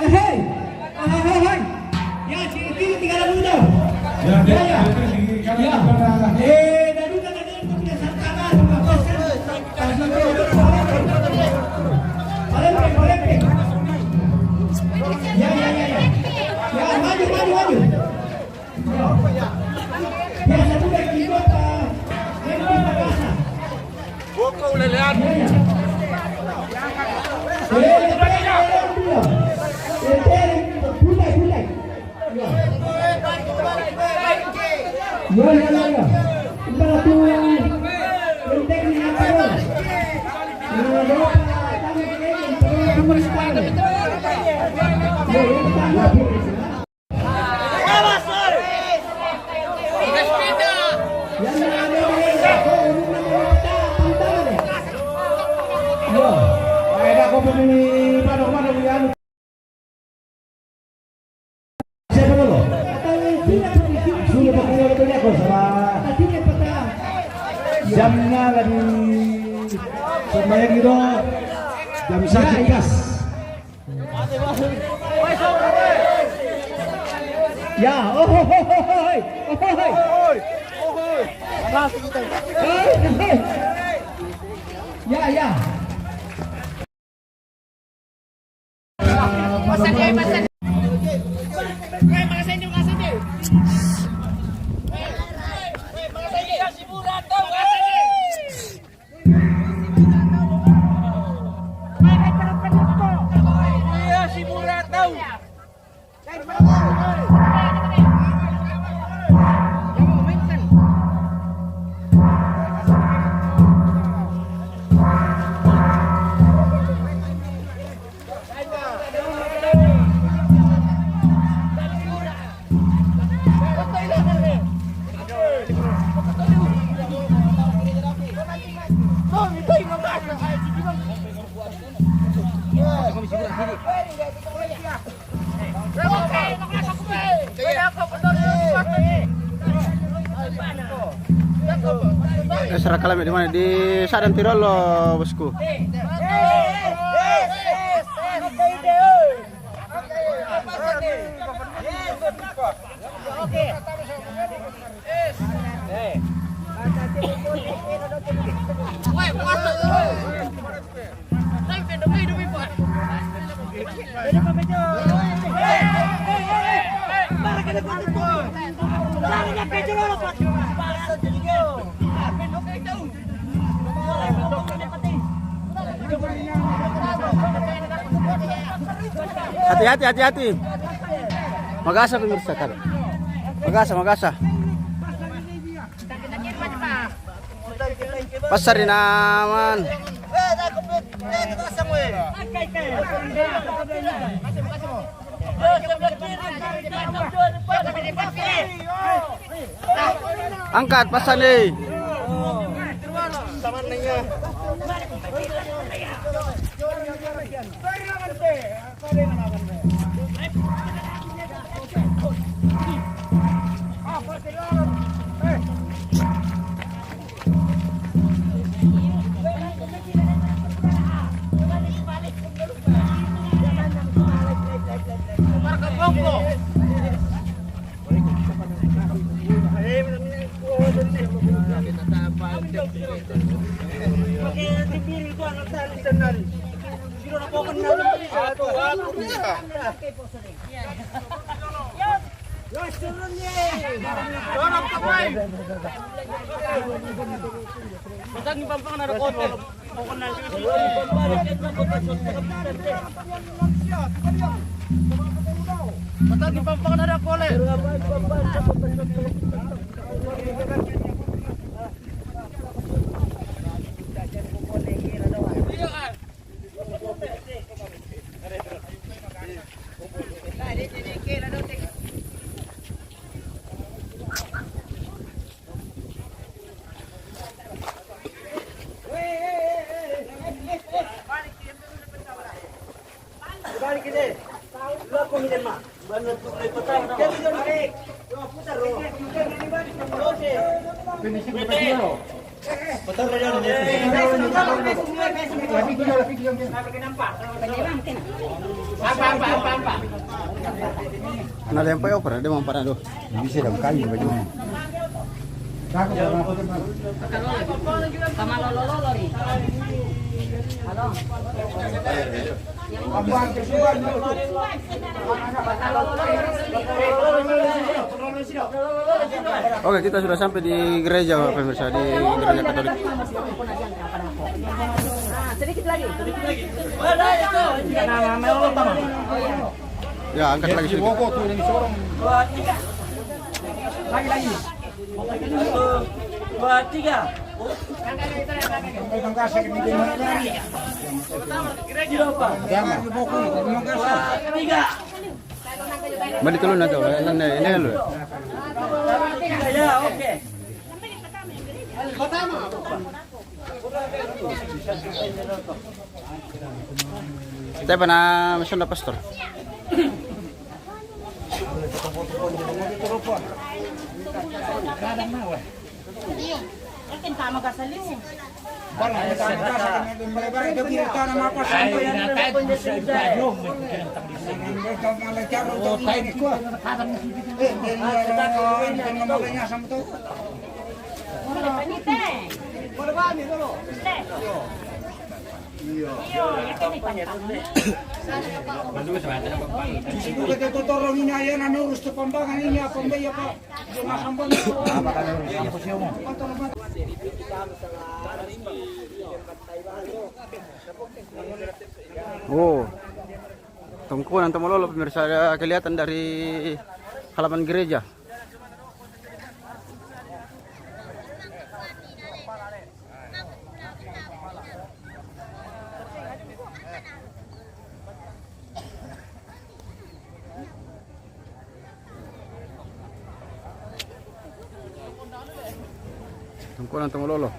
Hei. Hei. Ya, kiri tinggal dulu dah. Ya. Ya. Dadu kan ada yang punya sarkanan. Boleh. Ya. Ya, maju. Ya, satu lagi ikut Boko lelean. Jamnya lagi semuanya gitu jam sakikas ya ya Serah kalamnya di mana? Di Sadan Tirol loh, bosku. Hati-hati. Magasa pemirsa kan. Magasa. Pasar di naman. Angkat pasar nih. Ada yang pakai opera, ada mau pada tuh. Bisa dong kayu baju. Oke, kita sudah sampai di gereja pemirsa, di gereja Katolik. Sedikit lagi. Ya, angkat lagi sedikit. Lagi. 2, 3. Balik dulu na to, ini lu. Ya, oke. Kita pa na mission na pastor. Oh, tungkuan Tomololo pemirsa, kelihatan dari halaman gereja. Tungkuan Tomololo.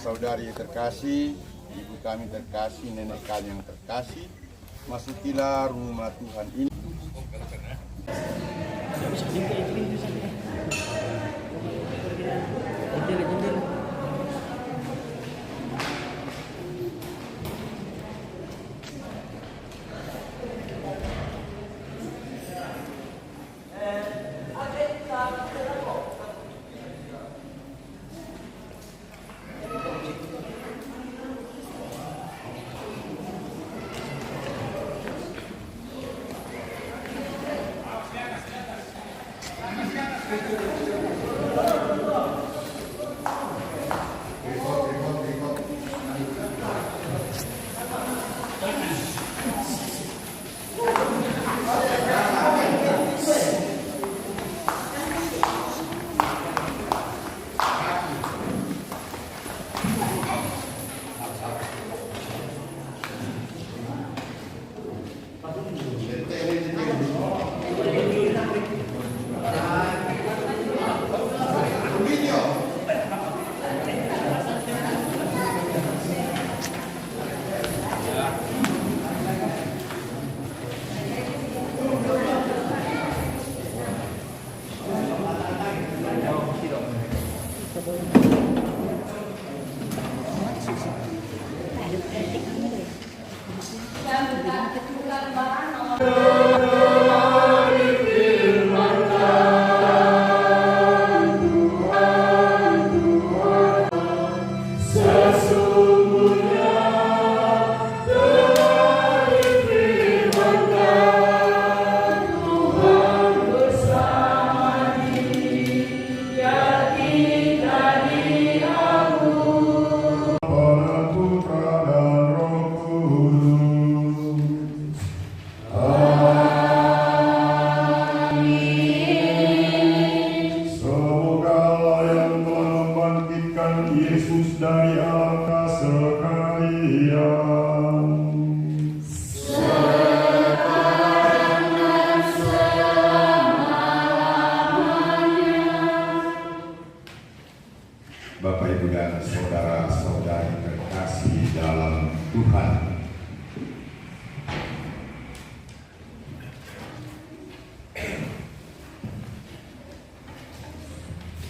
Saudari terkasih, ibu kami terkasih, nenek kami yang terkasih, masukilah rumah Tuhan ini.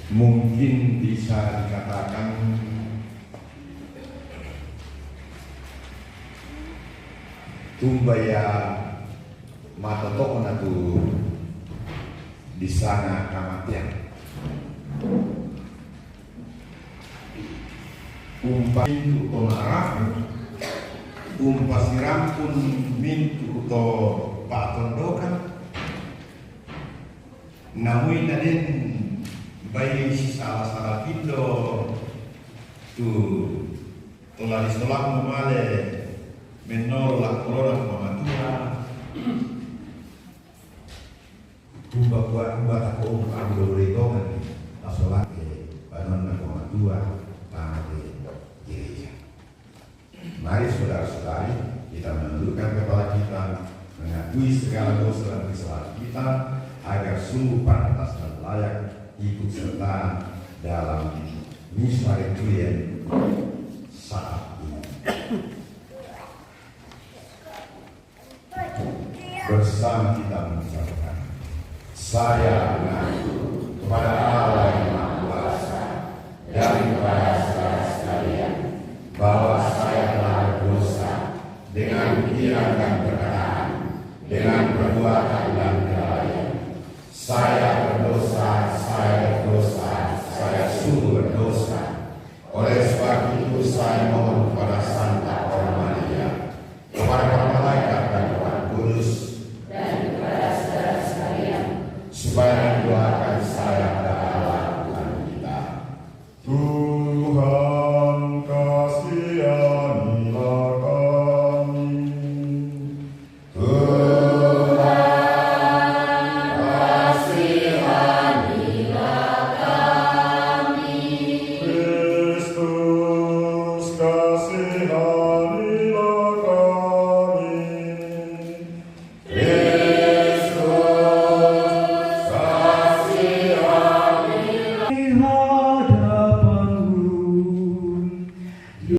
mungkin bisa dikatakan tumbaya mata toko natu di sana kematian. Umpa mintu konarap, umpa sirampun mintu to patondokan, namun naden bayi si salah pindo tu tolak sekolah memale menolak orang pematua. Umpa buat aku ambil regongan asolat ke banon pematua pada gereja. Mari saudara-saudari kita menundukkan kepala kita, mengakui segala dosa dan kesalahan kita agar sungguh pantas dan layak ikut serta dalam misa requiem saat ini. Bersama kita mengucapkan, saya mengaku kepada Allah yang Maha Kuasa dan kepada saudara sekalian bahwa saya telah berdosa dengan pikiran dan perkataan, dengan perbuatan dan kelalaian. Saya berdosa, saya sungguh berdosa. Oleh sebab itu saya mohon kepada Santa Roh Maria, kepada para malaikat dan Roh Kudus, dan kepada saudara sekalian, supaya mendoakan saya